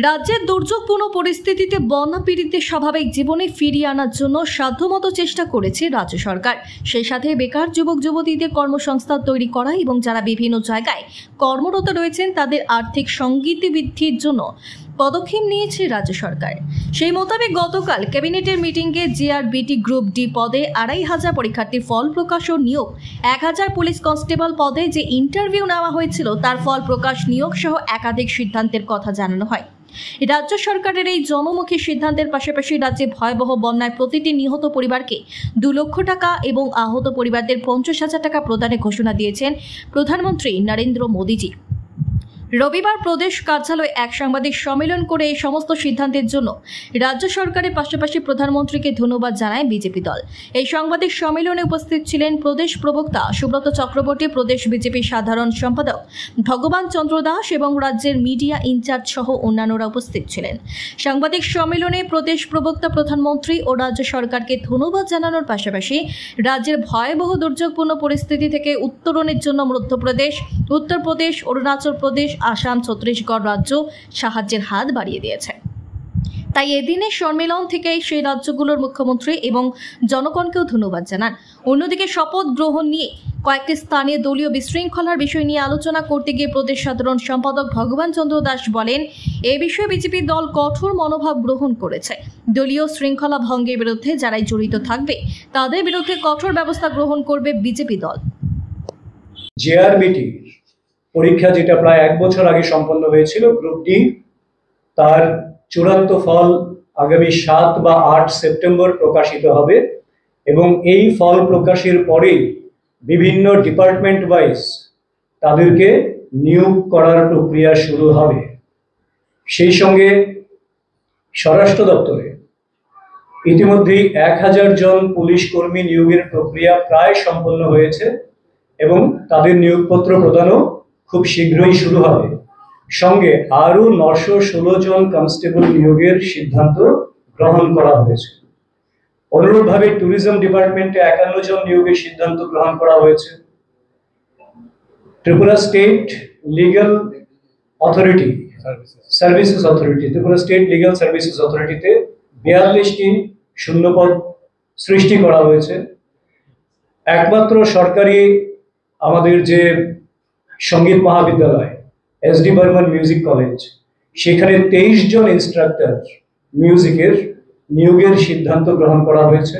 রাজ্যের দুর্যোগপূর্ণ পরিস্থিতিতে বন্যা পীড়িতদের স্বাভাবিক জীবনে ফিরিয়ে আনার জন্য সাধ্যমতো চেষ্টা করেছে রাজ্য সরকার। সেই সাথে বেকার যুবক যুবতীদের কর্মসংস্থান তৈরি করা এবং যারা বিভিন্ন জায়গায় কর্মরত রয়েছেন তাদের আর্থিক সঙ্গতি বৃদ্ধির জন্য পদক্ষেপ নিয়েছে রাজ্য সরকার। সেই মোতাবেক গতকাল ক্যাবিনেটের মিটিংয়ে জিআরবিটি গ্রুপ ডি পদে 2500 পরীক্ষার্থীর ফল প্রকাশ ও নিয়োগ, 1000 পুলিশ কনস্টেবল পদে যে ইন্টারভিউ নেওয়া হয়েছিল তার ফল প্রকাশ, নিয়োগ সহ একাধিক সিদ্ধান্তের কথা জানানো হয়। রাজ্য সরকারের এই জনমুখী সিদ্ধান্তের পাশাপাশি রাজ্যে ভয়াবহ বন্যায় প্রতিটি নিহত পরিবারকে 2 লক্ষ টাকা এবং আহত পরিবারদের 50,000 টাকা প্রদানের ঘোষণা দিয়েছেন প্রধানমন্ত্রী নরেন্দ্র মোদীজি। রবিবার প্রদেশ কার্যালয়ে এক সাংবাদিক সম্মেলন করে এই সমস্ত সিদ্ধান্তের জন্য রাজ্য সরকারের পাশাপাশি প্রধানমন্ত্রীকে ধন্যবাদ জানায় বিজেপি দল। এই সাংবাদিক সম্মেলনে উপস্থিত ছিলেন প্রদেশ প্রবক্তা সুব্রত চক্রবর্তী, প্রদেশ বিজেপি সাধারণ সম্পাদক ভগবান চন্দ্র দাস এবং রাজ্যের মিডিয়া ইনচার্জ সহ অন্যান্যরা উপস্থিত ছিলেন। সাংবাদিক সম্মেলনে প্রদেশ প্রবক্তা প্রধানমন্ত্রী ও রাজ্য সরকারকে ধন্যবাদ জানানোর পাশাপাশি রাজ্যের ভয়াবহ দুর্যোগপূর্ণ পরিস্থিতি থেকে উত্তরণের জন্য মধ্যপ্রদেশ, উত্তরপ্রদেশ, অরুণাচল প্রদেশ, আসাম, ছত্তিশগড় রাজ্য সাহায্যের হাত বাড়িয়ে দিয়েছে। তাই এদিনের সম্মেলন থেকে সেই রাজ্যগুলোর মুখ্যমন্ত্রী এবং জনগণকেও ধন্যবাদ জানান। অন্যদিকে শপথ গ্রহণ নিয়ে কয়েকটি স্থানীয় দলীয় বিশৃঙ্খলার বিষয় নিয়ে আলোচনা করতে গিয়ে প্রদেশ সাধারণ সম্পাদক ভগবান চন্দ্র দাস বলেন, এ বিষয়ে বিজেপি দল কঠোর মনোভাব গ্রহণ করেছে। দলীয় শৃঙ্খলা ভঙ্গের বিরুদ্ধে যারাই জড়িত থাকবে তাদের বিরুদ্ধে কঠোর ব্যবস্থা গ্রহণ করবে বিজেপি দল। জিআরবিটি পরীক্ষা যেটা প্রায় 1 বছর আগে সম্পন্ন হয়েছিল, গ্রুপ ডি, তার চূড়ান্ত ফল আগামী 7 বা 8 সেপ্টেম্বর প্রকাশিত হবে এবং এই ফল প্রকাশের পরেই বিভিন্ন ডিপার্টমেন্ট ওয়াইজ তাদেরকে নিয়োগ করার প্রক্রিয়া শুরু হবে। সেই সঙ্গে স্বরাষ্ট্র দপ্তরে ইতিমধ্যেই 1000 জন পুলিশ কর্মী নিয়োগের প্রক্রিয়া প্রায় সম্পন্ন হয়েছে এবং তাদের নিয়োগপত্র প্রদানও খুব শীঘ্রই শুরু হবে। সঙ্গে আরও 916 জন কনস্টেবল নিয়োগের সিদ্ধান্ত গ্রহণ করা হয়েছে। অনুরূপভাবে ট্যুরিজম ডিপার্টমেন্টে 51 জন নিয়োগের সিদ্ধান্ত গ্রহণ করা হয়েছে। Tripura state legal authority Tripura state legal services অথরিটিতে 42টি শূন্যপদ সৃষ্টি করা হয়েছে। একমাত্র সরকারি আমাদের যে সঙ্গীত মহাবিদ্যালয় এসডি বর্মন মিউজিক কলেজ, সেখানে 23 জন ইনস্ট্রাক্টর মিউজিকের নিয়োগের সিদ্ধান্ত গ্রহণ করা হয়েছে।